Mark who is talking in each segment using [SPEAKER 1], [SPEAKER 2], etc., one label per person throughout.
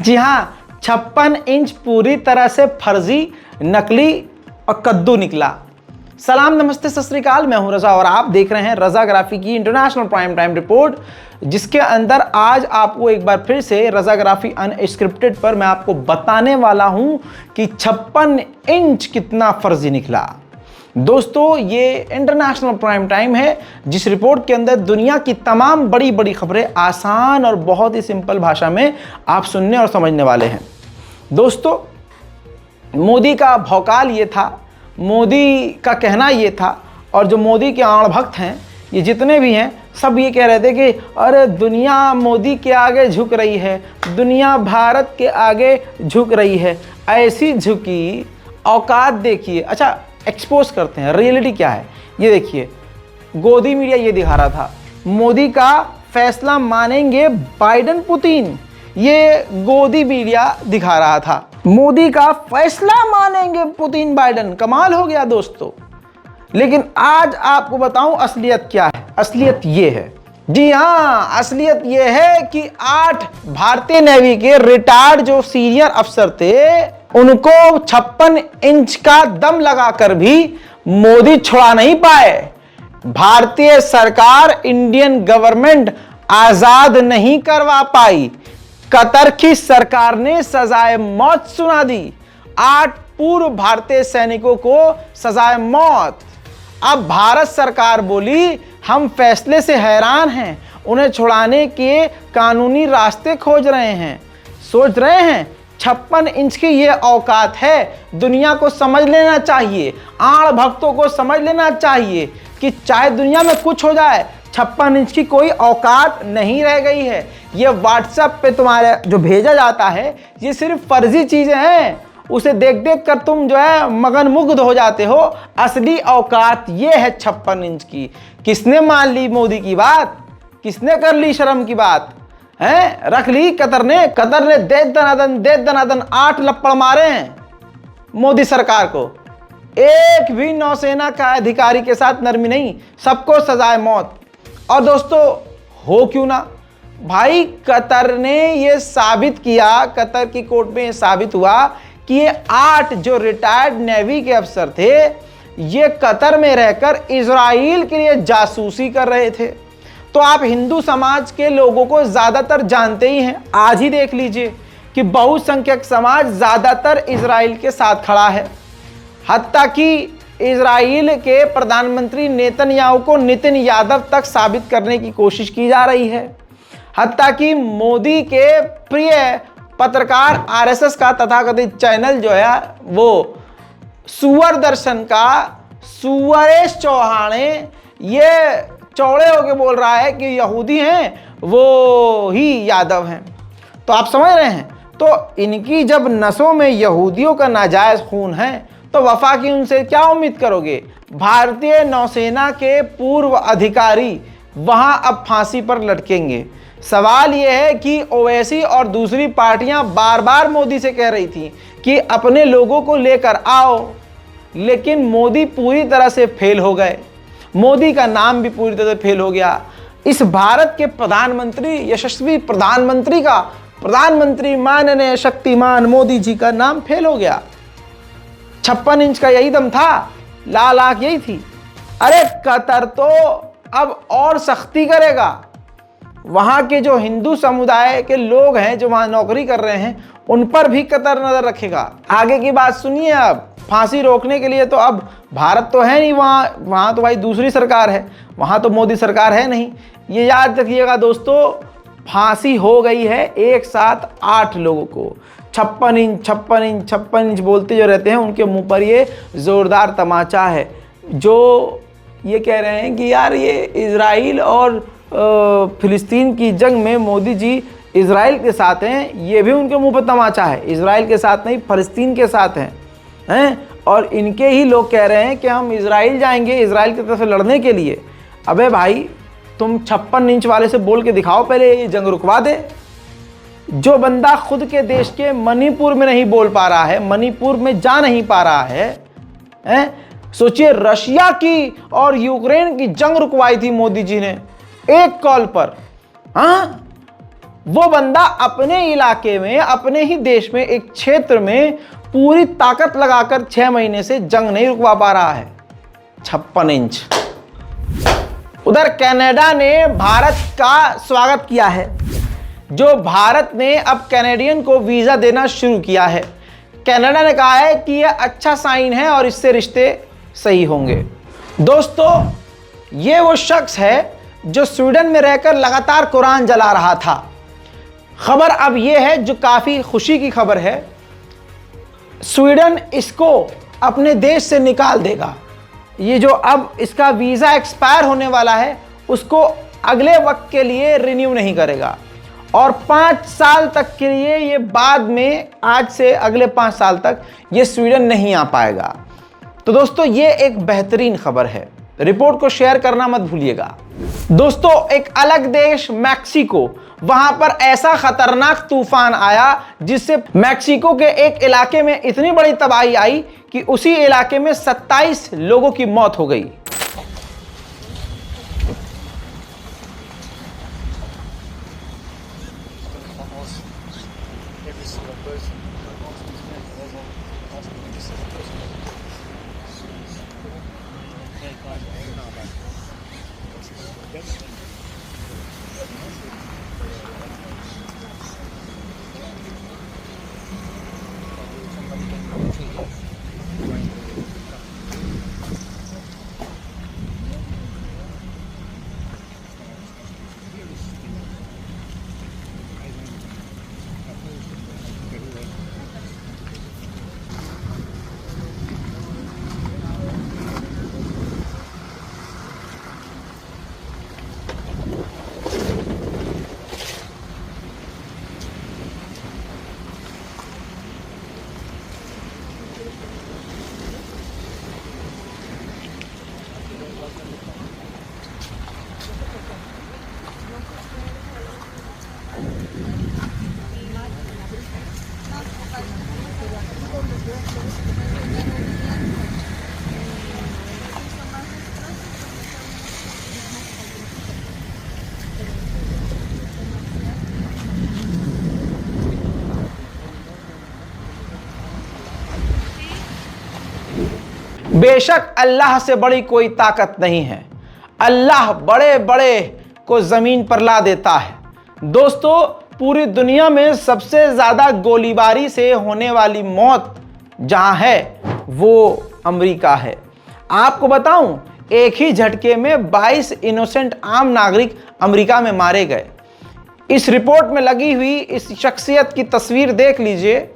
[SPEAKER 1] जी हाँ, 56 इंच पूरी तरह से फर्जी, नकली और कद्दू निकला। सलाम, नमस्ते, सत श्री अकाल। मैं हूं रजा और आप देख रहे हैं रजाग्राफी की इंटरनेशनल प्राइम टाइम रिपोर्ट, जिसके अंदर आज आपको एक बार फिर से रजाग्राफी अनस्क्रिप्टेड पर मैं आपको बताने वाला हूं कि 56 इंच कितना फर्जी निकला। दोस्तों, ये इंटरनेशनल प्राइम टाइम है, जिस रिपोर्ट के अंदर दुनिया की तमाम बड़ी बड़ी खबरें आसान और बहुत ही सिंपल भाषा में आप सुनने और समझने वाले हैं। दोस्तों, मोदी का भौकाल ये था, मोदी का कहना ये था, और जो मोदी के आड़ भक्त हैं, ये जितने भी हैं, सब ये कह रहे थे कि अरे दुनिया मोदी के आगे झुक रही है, दुनिया भारत के आगे झुक रही है। ऐसी झुकी औकात देखिए। अच्छा, एक्सपोज करते हैं रियलिटी क्या है। ये देखिए, गोदी मीडिया ये दिखा रहा था, मोदी का फैसला मानेंगे बाइडेन पुतिन। ये गोदी मीडिया दिखा रहा था, मोदी का फैसला मानेंगे पुतिन बाइडेन। कमाल हो गया दोस्तों। लेकिन आज आपको बताऊं असलियत क्या है। असलियत ये है, जी हाँ, असलियत ये है कि 8 भारतीय नेवी के रिटायर्ड जो सीनियर अफसर थे, उनको 56 इंच का दम लगाकर भी मोदी छुड़ा नहीं पाए। भारतीय सरकार, इंडियन गवर्नमेंट आजाद नहीं करवा पाई। कतर की सरकार ने सजाए मौत सुना दी। 8 पूर्व भारतीय सैनिकों को सजाए मौत। अब भारत सरकार बोली, हम फैसले से हैरान हैं, उन्हें छुड़ाने के कानूनी रास्ते खोज रहे हैं। सोच रहे हैं 56 इंच की ये औकात है। दुनिया को समझ लेना चाहिए, आड़ भक्तों को समझ लेना चाहिए कि चाहे दुनिया में कुछ हो जाए, 56 इंच की कोई औकात नहीं रह गई है। ये व्हाट्सएप पे तुम्हारे जो भेजा जाता है, ये सिर्फ फर्जी चीजें हैं। उसे देख देख कर तुम जो है मगन मुग्ध हो जाते हो। असली औकात ये है 56 इंच की। किसने मान ली मोदी की बात? किसने कर ली शर्म की बात? हैं, रख ली कतर ने। कतर ने दे दनादन 8 लप्पड़ मारे हैं मोदी सरकार को। एक भी नौसेना का अधिकारी के साथ नरमी नहीं, सबको सजाए मौत। और दोस्तों, हो क्यों ना भाई, कतर ने ये साबित किया, कतर की कोर्ट में ये साबित हुआ कि ये 8 जो रिटायर्ड नेवी के अफसर थे, ये कतर में रहकर इजराइल के लिए जासूसी कर रहे थे। तो आप हिंदू समाज के लोगों को ज्यादातर जानते ही हैं। आज ही देख लीजिए कि बहुसंख्यक समाज ज्यादातर इजराइल के साथ खड़ा है। हत्ता कि इजराइल के प्रधानमंत्री नेतन्याहू को नितिन यादव तक साबित करने की कोशिश की जा रही है। हत्ता कि मोदी के प्रिय पत्रकार आरएसएस का तथाकथित चैनल जो है, वो सुअर दर्शन का सुअरेश चौहाने, ये चौड़े होके बोल रहा है कि यहूदी हैं वो ही यादव हैं। तो आप समझ रहे हैं, तो इनकी जब नसों में यहूदियों का नाजायज खून है, तो वफा की उनसे क्या उम्मीद करोगे। भारतीय नौसेना के पूर्व अधिकारी वहां अब फांसी पर लटकेंगे। सवाल यह है कि ओवैसी और दूसरी पार्टियां बार बार मोदी से कह रही थी कि अपने लोगों को लेकर आओ, लेकिन मोदी पूरी तरह से फेल हो गए। मोदी का नाम भी पूरी तरह से फेल हो गया। इस भारत के प्रधानमंत्री, यशस्वी प्रधानमंत्री का, प्रधानमंत्री माननीय शक्तिमान मोदी जी का नाम फेल हो गया। 56 इंच का यही दम था, लाल आंख यही थी। अरे कतर तो अब और सख्ती करेगा। वहां के जो हिंदू समुदाय के लोग हैं, जो वहां नौकरी कर रहे हैं, उन पर भी कतर नजर रखेगा। आगे की बात सुनिए। अब फांसी रोकने के लिए तो अब भारत तो है नहीं वहां तो भाई दूसरी सरकार है, वहां तो मोदी सरकार है नहीं। ये याद रखिएगा दोस्तों, फांसी हो गई है एक साथ 8 लोगों को। 56 इंच बोलते जो रहते हैं, उनके मुंह पर ये जोरदार तमाचा है। जो ये कह रहे हैं कि यार ये इजराइल और फिलिस्तीन की जंग में मोदी जी इजराइल के साथ हैं, ये भी उनके मुंह पर तमाचा है। इजराइल के साथ नहीं, फिलिस्तीन के साथ हैं। और इनके ही लोग कह रहे हैं कि हम इजराइल जाएंगे, इजराइल की तरफ से लड़ने के लिए। अबे भाई, तुम 56 इंच वाले से बोल के दिखाओ, पहले ये जंग रुकवा दे। जो बंदा खुद के देश के मणिपुर में नहीं बोल पा रहा है, मणिपुर में जा नहीं पा रहा है। सोचिए, रशिया की और यूक्रेन की जंग रुकवाई थी मोदी जी ने एक कॉल पर। हाँ, वो बंदा अपने इलाके में, अपने ही देश में, एक क्षेत्र में पूरी ताकत लगाकर 6 महीने से जंग नहीं रुकवा पा रहा है। 56 इंच। उधर कनाडा ने भारत का स्वागत किया है। जो भारत ने अब कैनेडियन को वीजा देना शुरू किया है। कनाडा ने कहा है कि यह अच्छा साइन है और इससे रिश्ते सही होंगे। दोस्तों, ये वो शख्स है जो स्वीडन में रहकर लगातार कुरान जला रहा था। खबर अब यह है जो काफी खुशी की खबर है, स्वीडन इसको अपने देश से निकाल देगा। ये जो अब इसका वीजा एक्सपायर होने वाला है उसको अगले वक्त के लिए रिन्यू नहीं करेगा और 5 साल तक के लिए ये बाद में, आज से अगले 5 साल तक ये स्वीडन नहीं आ पाएगा। तो दोस्तों, ये एक बेहतरीन खबर है। रिपोर्ट को शेयर करना मत भूलिएगा। दोस्तों, एक अलग देश मैक्सिको, वहां पर ऐसा खतरनाक तूफान आया जिससे मैक्सिको के एक इलाके में इतनी बड़ी तबाही आई कि उसी इलाके में 27 लोगों की मौत हो गई। बेशक अल्लाह से बड़ी कोई ताकत नहीं है। अल्लाह बड़े बड़े को जमीन पर ला देता है। दोस्तों, पूरी दुनिया में सबसे ज्यादा गोलीबारी से होने वाली मौत जहां है वो अमेरिका है। आपको बताऊं, एक ही झटके में 22 इनोसेंट आम नागरिक अमेरिका में मारे गए। इस रिपोर्ट में लगी हुई इस शख्सियत की तस्वीर देख लीजिए।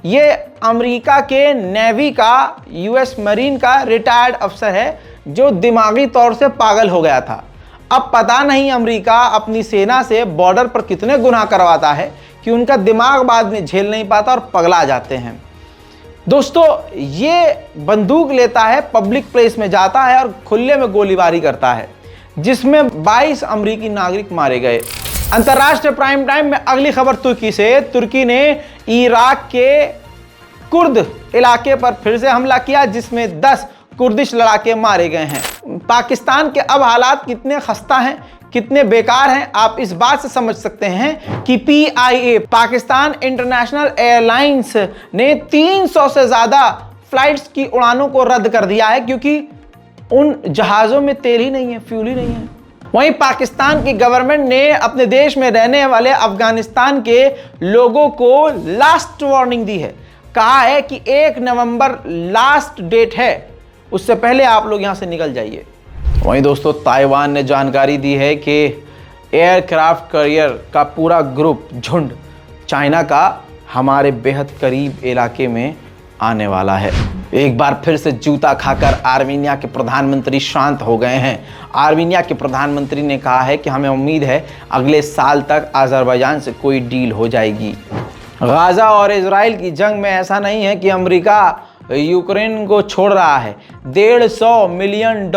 [SPEAKER 1] ये अमेरिका के नेवी का, यूएस मरीन का रिटायर्ड अफसर है जो दिमागी तौर से पागल हो गया था। अब पता नहीं अमेरिका अपनी सेना से बॉर्डर पर कितने गुनाह करवाता है कि उनका दिमाग बाद में झेल नहीं पाता और पगला जाते हैं। दोस्तों, ये बंदूक लेता है, पब्लिक प्लेस में जाता है और खुले में गोलीबारी करता है, जिसमें 22 अमेरिकी नागरिक मारे गए। अंतर्राष्ट्रीय प्राइम टाइम में अगली खबर तुर्की से। तुर्की ने इराक के कुर्द इलाके पर फिर से हमला किया जिसमें 10 कुर्दिश लड़ाके मारे गए हैं। पाकिस्तान के अब हालात कितने खस्ता हैं, कितने बेकार हैं, आप इस बात से समझ सकते हैं कि PIA, पाकिस्तान इंटरनेशनल एयरलाइंस ने 300 से ज़्यादा फ्लाइट्स की उड़ानों को रद्द कर दिया है क्योंकि उन जहाज़ों में तेल ही नहीं है, फ्यूल ही नहीं है। वहीं पाकिस्तान की गवर्नमेंट ने अपने देश में रहने वाले अफगानिस्तान के लोगों को लास्ट वार्निंग दी है। कहा है कि 1 नवंबर लास्ट डेट है, उससे पहले आप लोग यहां से निकल जाइए। वहीं दोस्तों, ताइवान ने जानकारी दी है कि एयरक्राफ्ट कैरियर का पूरा ग्रुप, झुंड चाइना का हमारे बेहद करीब इलाके में आने वाला है। एक बार फिर से जूता खाकर आर्मीनिया के प्रधानमंत्री शांत हो गए हैं। आर्मीनिया के प्रधानमंत्री ने कहा है कि हमें उम्मीद है अगले साल तक अज़रबैजान से कोई डील हो जाएगी। गाज़ा और इजराइल की जंग में ऐसा नहीं है कि अमेरिका यूक्रेन को छोड़ रहा है। $150 मिलियन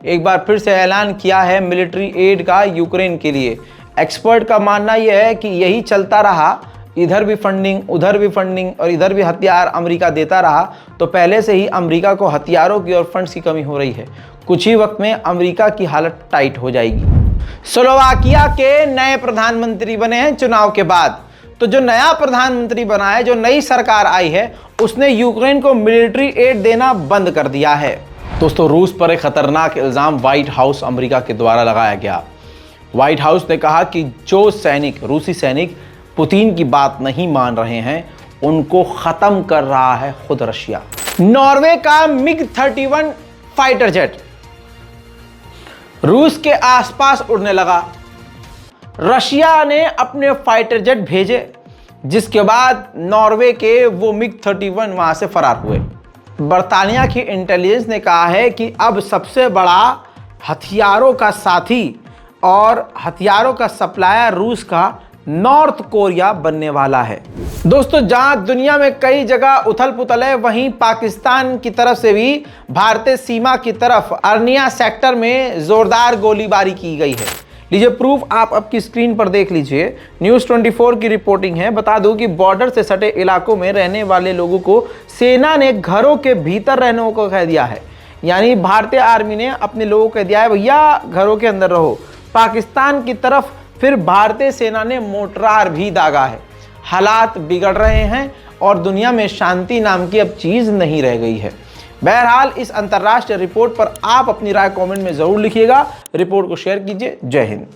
[SPEAKER 1] एक बार फिर से ऐलान किया है मिलिट्री एड का यूक्रेन के लिए। एक्सपर्ट का मानना यह है कि यही चलता रहा, इधर भी फंडिंग, उधर भी फंडिंग और इधर भी हथियार अमेरिका देता रहा, तो पहले से ही अमेरिका को हथियारों की और फंड्स की कमी हो रही है। कुछ ही वक्त में अमेरिका की हालत टाइट हो जाएगी। स्लोवाकिया के नए प्रधानमंत्री बने हैं चुनाव के बाद। तो जो नया प्रधानमंत्री बना है, जो नई सरकार आई है, उसने यूक्रेन को मिलिट्री एड देना बंद कर दिया है। दोस्तों, रूस पर एक खतरनाक इल्जाम व्हाइट हाउस अमेरिका के द्वारा लगाया गया। व्हाइट हाउस ने कहा कि जो रूसी सैनिक पुतिन की बात नहीं मान रहे हैं, उनको खत्म कर रहा है खुद रशिया। नॉर्वे का MiG-31 फाइटर जेट रूस के आसपास उड़ने लगा। रशिया ने अपने फाइटर जेट भेजे, जिसके बाद नॉर्वे के वो MiG-31 वहां से फरार हुए। बर्तानिया की इंटेलिजेंस ने कहा है कि अब सबसे बड़ा हथियारों का साथी और हथियारों का सप्लायर रूस का नॉर्थ कोरिया बनने वाला है। दोस्तों, जहां दुनिया में कई जगह उथल पुथल है, वहीं पाकिस्तान की तरफ से भी भारतीय सीमा की तरफ अर्निया सेक्टर में जोरदार गोलीबारी की गई है। लीजिए प्रूफ आप आपकी स्क्रीन पर देख लीजिए। न्यूज़ 24 की रिपोर्टिंग है। बता दूं कि बॉर्डर से सटे इलाकों में रहने वाले लोगों को सेना ने घरों के भीतर रहने को कह दिया है। यानी भारतीय आर्मी ने अपने लोगों को कह दिया है, भैया घरों के अंदर रहो। पाकिस्तान की तरफ फिर भारतीय सेना ने मोर्टार भी दागा है। हालात बिगड़ रहे हैं और दुनिया में शांति नाम की अब चीज़ नहीं रह गई है। बहरहाल, इस अंतर्राष्ट्रीय रिपोर्ट पर आप अपनी राय कमेंट में ज़रूर लिखिएगा। रिपोर्ट को शेयर कीजिए। जय हिंद।